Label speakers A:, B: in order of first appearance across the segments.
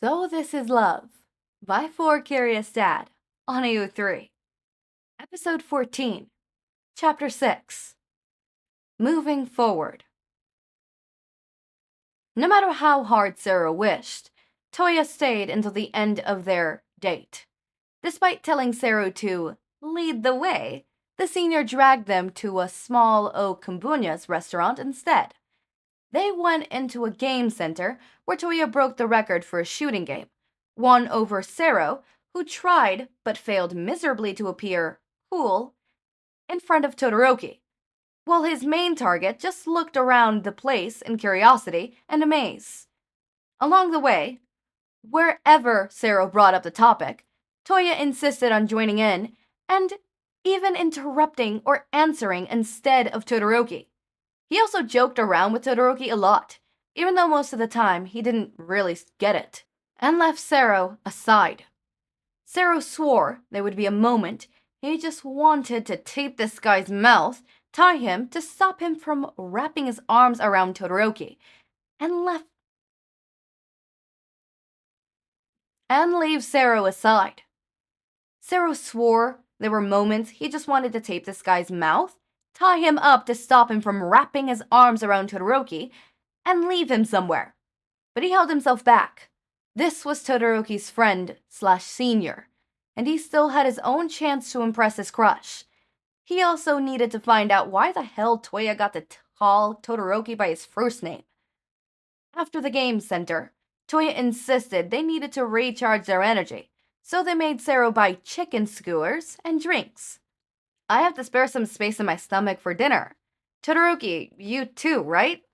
A: So This Is Love by 4 Curious Dad on AO3. Episode 14, Chapter 6. Moving Forward. No matter how hard Sero wished, Toya stayed until the end of their date. Despite telling Sero to lead the way, the senior dragged them to a small Okumbunyas restaurant instead. They went into a game center where Toya broke the record for a shooting game, won over Sero, who tried but failed miserably to appear cool in front of Todoroki, while his main target just looked around the place in curiosity and amaze. Along the way, wherever Sero brought up the topic, Toya insisted on joining in and even interrupting or answering instead of Todoroki. He also joked around with Todoroki a lot, even though most of the time he didn't really get it, and left Sero aside. Sero swore there would be a moment he just wanted to tape this guy's mouth, tie him to stop him from wrapping his arms around Todoroki, and leave Sero aside. Sero swore there were moments he just wanted to tape this guy's mouth, tie him up to stop him from wrapping his arms around Todoroki, and leave him somewhere. But he held himself back. This was Todoroki's friend/senior, and he still had his own chance to impress his crush. He also needed to find out why the hell Toya got to call Todoroki by his first name. After the game center, Toya insisted they needed to recharge their energy, so they made Sero buy chicken skewers and drinks. I have to spare some space in my stomach for dinner. Todoroki, you too, right?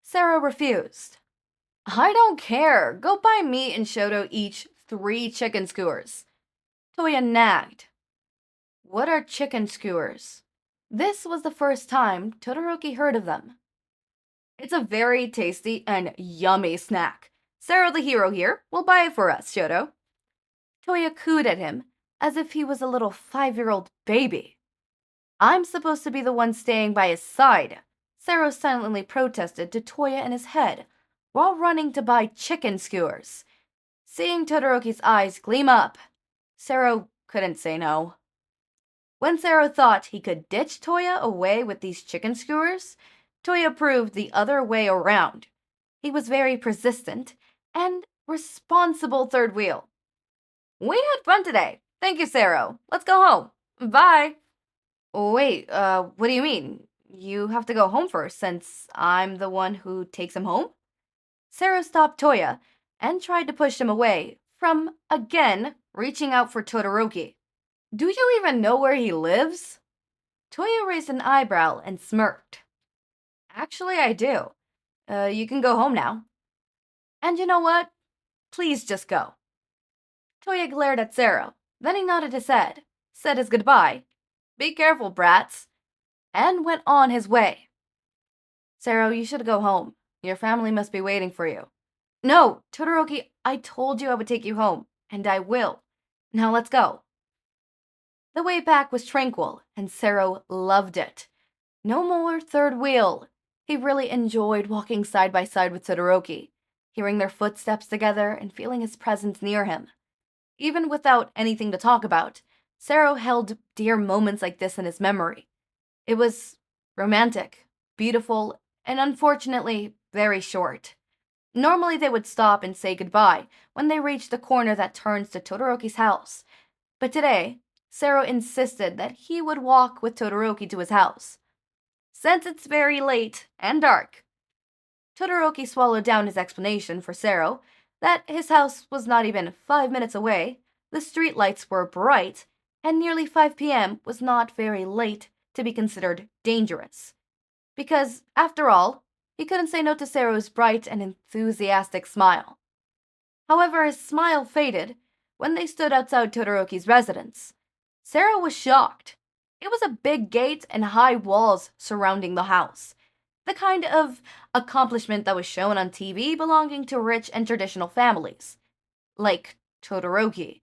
A: Sero refused. I don't care. Go buy me and Shouto each 3 chicken skewers. Toya nagged. What are chicken skewers? This was the first time Todoroki heard of them. It's a very tasty and yummy snack. Sero the hero here will buy it for us, Shouto. Toya cooed at him as if he was a little 5-year-old baby. I'm supposed to be the one staying by his side, Sero silently protested to Toya in his head, while running to buy chicken skewers. Seeing Todoroki's eyes gleam up, Sero couldn't say no. When Sero thought he could ditch Toya away with these chicken skewers, Toya proved the other way around. He was very persistent and responsible third wheel. We had fun today. Thank you, Sero. Let's go home. Bye. Wait, what do you mean? You have to go home first, since I'm the one who takes him home? Sero stopped Toya and tried to push him away from, again, reaching out for Todoroki. Do you even know where he lives? Toya raised an eyebrow and smirked. Actually, I do. You can go home now. And you know what? Please just go. Toya glared at Sero, then he nodded his head, said his goodbye. Be careful, brats, and went on his way. Sero, you should go home. Your family must be waiting for you. No, Todoroki, I told you I would take you home, and I will. Now let's go. The way back was tranquil, and Sero loved it. No more third wheel. He really enjoyed walking side by side with Todoroki, hearing their footsteps together and feeling his presence near him. Even without anything to talk about, Sero held dear moments like this in his memory. It was romantic, beautiful, and unfortunately, very short. Normally they would stop and say goodbye when they reached the corner that turns to Todoroki's house. But today, Sero insisted that he would walk with Todoroki to his house. Since it's very late and dark, Todoroki swallowed down his explanation for Sero that his house was not even 5 minutes away, the streetlights were bright, and nearly 5 p.m. was not very late to be considered dangerous. Because, after all, he couldn't say no to Sero's bright and enthusiastic smile. However, his smile faded when they stood outside Todoroki's residence. Sero was shocked. It was a big gate and high walls surrounding the house. The kind of accomplishment that was shown on TV belonging to rich and traditional families. Like Todoroki.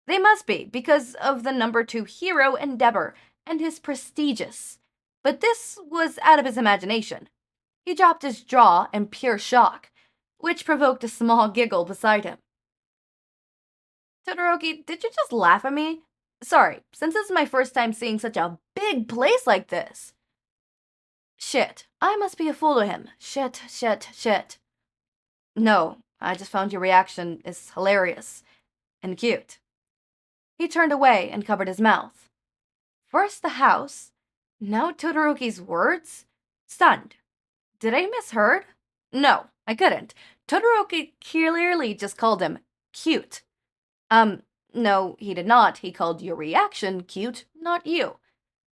A: They must be, because of the number 2 hero endeavor and his prestigious. But this was out of his imagination. He dropped his jaw in pure shock, which provoked a small giggle beside him. Todoroki, did you just laugh at me? Sorry, since this is my first time seeing such a big place like this. Shit, I must be a fool to him. Shit. No, I just found your reaction is hilarious and cute. He turned away and covered his mouth. First the house, now Todoroki's words? Stunned. Did I misheard? No, I couldn't. Todoroki clearly just called him cute. No, he did not. He called your reaction cute, not you.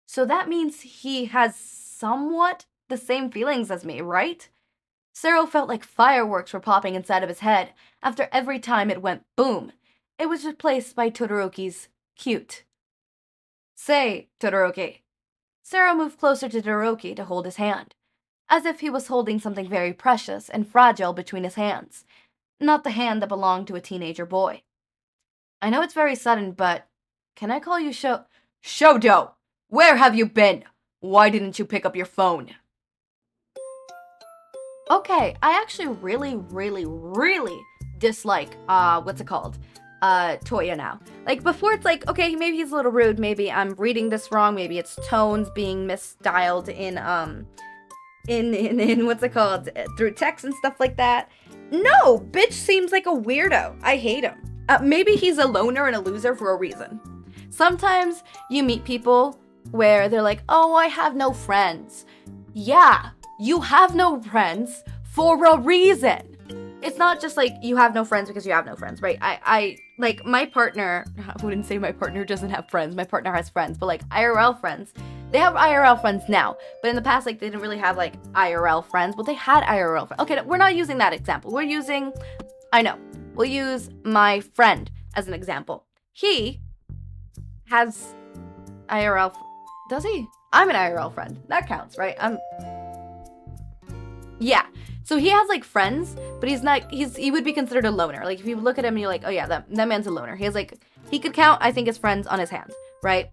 A: So that means he has somewhat the same feelings as me, right? Sero felt like fireworks were popping inside of his head after every time it went boom. It was replaced by Todoroki's cute. Say, Todoroki. Sero moved closer to Todoroki to hold his hand, as if he was holding something very precious and fragile between his hands, not the hand that belonged to a teenager boy. I know it's very sudden, but can I call you Shouto? Where have you been? Why didn't you pick up your phone? Okay, I actually really dislike, Toya now. Like, before it's like, okay, maybe he's a little rude, maybe I'm reading this wrong, maybe it's tones being misdialed through text and stuff like that. No, bitch seems like a weirdo. I hate him. Maybe he's a loner and a loser for a reason. Sometimes you meet people where they're like, oh, I have no friends. Yeah, you have no friends for a reason. It's not just like you have no friends because you have no friends, right? I like my partner, I wouldn't say my partner doesn't have friends. My partner has friends, but like IRL friends. They have IRL friends now, but in the past, like they didn't really have like IRL friends, but they had IRL friends. Okay, we're not using that example. We'll use my friend as an example. He has IRL, does he? I'm an IRL friend. That counts, right? Yeah. So he has like friends, but he would be considered a loner. Like if you look at him and you're like, oh yeah, that man's a loner. He could count, I think, his friends on his hand, right?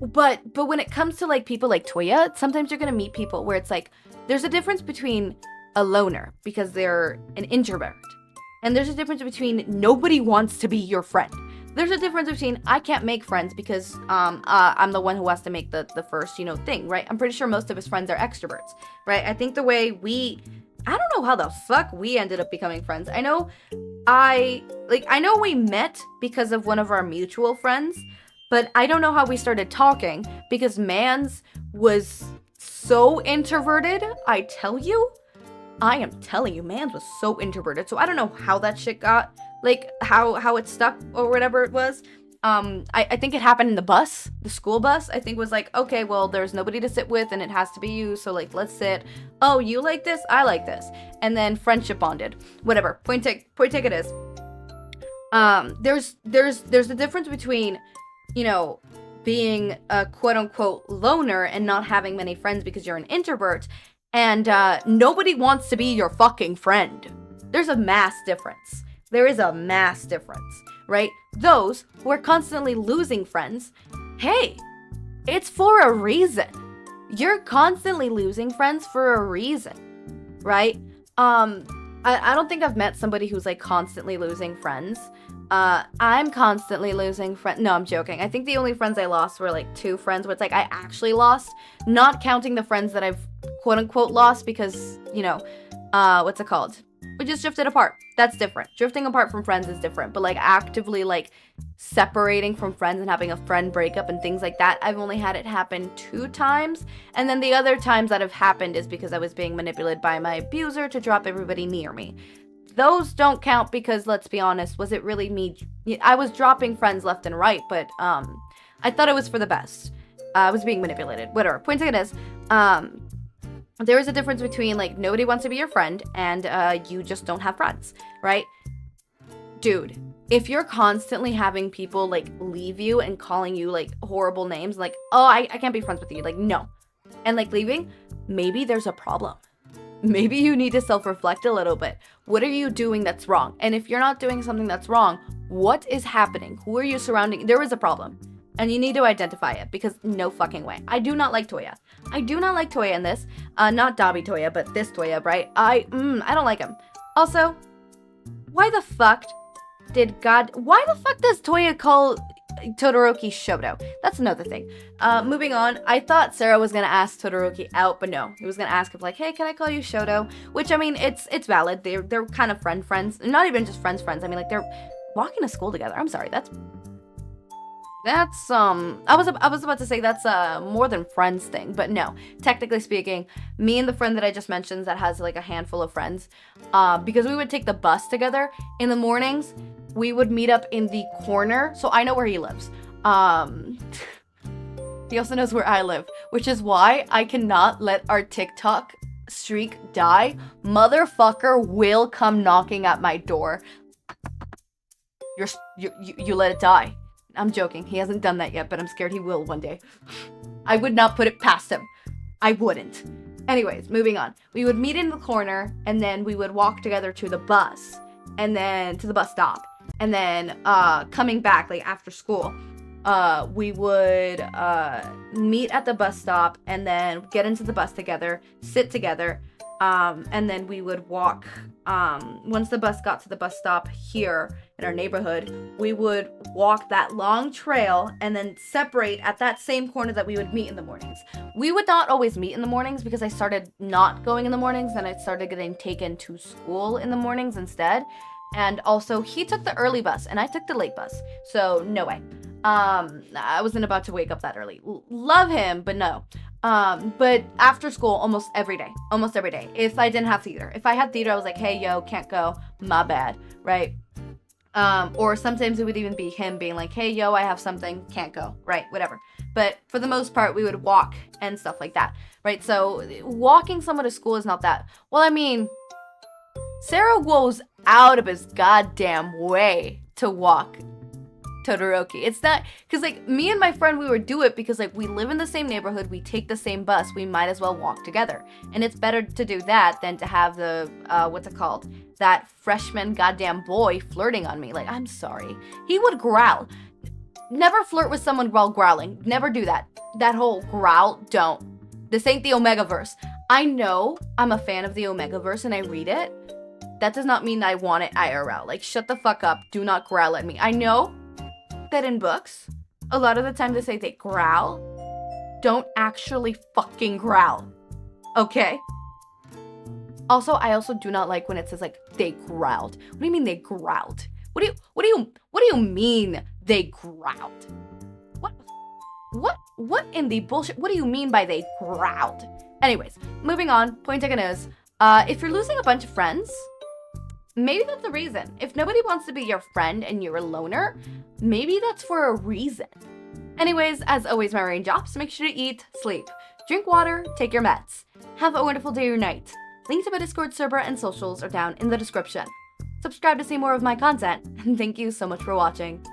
A: But when it comes to like people like Toya, sometimes you're gonna meet people where it's like, there's a difference between a loner because they're an introvert. And there's a difference between nobody wants to be your friend. There's a difference between I can't make friends because I'm the one who has to make the first, thing, right? I'm pretty sure most of his friends are extroverts, right? I think the way I don't know how the fuck we ended up becoming friends. I know we met because of one of our mutual friends, but I don't know how we started talking because Mans was so introverted, I am telling you, Mans was so introverted. So I don't know how that shit got, like, how it stuck or whatever it was. I think it happened in the school bus. I think was like, okay, well, there's nobody to sit with and it has to be you. So like, let's sit. Oh, you like this? I like this. And then friendship bonded. Whatever. Point take it is. There's a difference between, being a quote unquote loner and not having many friends because you're an introvert. And nobody wants to be your fucking friend. There's a mass difference. There is a mass difference, right? Those who are constantly losing friends, hey, it's for a reason. You're constantly losing friends for a reason, right? I don't think I've met somebody who's like constantly losing friends. I'm constantly losing friends. No, I'm joking. I think the only friends I lost were like 2 friends, but it's like I actually lost, not counting the friends that I've quote unquote lost because, we just drifted apart. That's different. Drifting apart from friends is different, but like actively like separating from friends and having a friend breakup and things like that, I've only had it happen 2 times. And then the other times that have happened is because I was being manipulated by my abuser to drop everybody near me. Those don't count because, let's be honest, was it really me? I was dropping friends left and right, but I thought it was for the best. I was being manipulated. Whatever. Point taken is, there is a difference between, like, nobody wants to be your friend and you just don't have friends, right? Dude, if you're constantly having people, like, leave you and calling you, like, horrible names, like, oh, I can't be friends with you, like, no. And, like, leaving, maybe there's a problem. Maybe you need to self-reflect a little bit. What are you doing that's wrong? And if you're not doing something that's wrong, what is happening? Who are you surrounding? There is a problem. And you need to identify it because no fucking way. I do not like Toya. I do not like Toya in this. Not Dabi Toya, but this Toya, right? I don't like him. Also, why the fuck Why the fuck does Toya call Todoroki Shoto? That's another thing. Moving on, I thought Sero was gonna ask Todoroki out, but no. He was gonna ask him like, hey, can I call you Shoto? Which, I mean, it's valid. They're kind of friends. Not even just friends. I mean, like, they're walking to school together. I'm sorry, that's I was about to say that's a more than friends thing, but no. Technically speaking, me and the friend that I just mentioned that has like a handful of friends, because we would take the bus together in the mornings, we would meet up in the corner. So I know where he lives. He also knows where I live, which is why I cannot let our TikTok streak die. Motherfucker will come knocking at my door. You let it die. I'm joking. He hasn't done that yet, but I'm scared he will one day. I would not put it past him. I wouldn't. Anyways, moving on. We would meet in the corner, and then we would walk together to the bus, and then to the bus stop. And then coming back, like after school, we would meet at the bus stop, and then get into the bus together, sit together, and then we would walk. Once the bus got to the bus stop here in our neighborhood, we would walk that long trail and then separate at that same corner that we would meet in the mornings. We would not always meet in the mornings because I started not going in the mornings, and I started getting taken to school in the mornings instead. And also, he took the early bus and I took the late bus, so no way. I wasn't about to wake up that early. Love him, but no. But after school, almost every day, if I didn't have theater. If I had theater, I was like, hey, yo, can't go, my bad, right? Or sometimes it would even be him being like, hey, yo, I have something, can't go, right? Whatever. But for the most part, we would walk and stuff like that, right? So walking someone to school is not that. Well, I mean, Sero goes out of his goddamn way to walk Todoroki. It's not, because like me and my friend, we would do it because like we live in the same neighborhood, we take the same bus, we might as well walk together. And it's better to do that than to have the, what's it called? That freshman goddamn boy flirting on me. Like, I'm sorry. He would growl. Never flirt with someone while growling. Never do that. That whole growl, don't. This ain't the Omegaverse. I know I'm a fan of the Omegaverse and I read it. That does not mean I want it IRL. Like, shut the fuck up. Do not growl at me. I know that in books, a lot of the time they say they growl. Don't actually fucking growl. Okay? Also, I also do not like when it says like they growled. What do you mean they growled? What do you mean they growled? What in the bullshit? What do you mean by they growled? Anyways, moving on. Point taken is, if you're losing a bunch of friends, maybe that's the reason. If nobody wants to be your friend and you're a loner, maybe that's for a reason. Anyways, as always, my raindrops, make sure to eat, sleep, drink water, take your meds. Have a wonderful day or night. Links to my Discord server and socials are down in the description. Subscribe to see more of my content, and thank you so much for watching.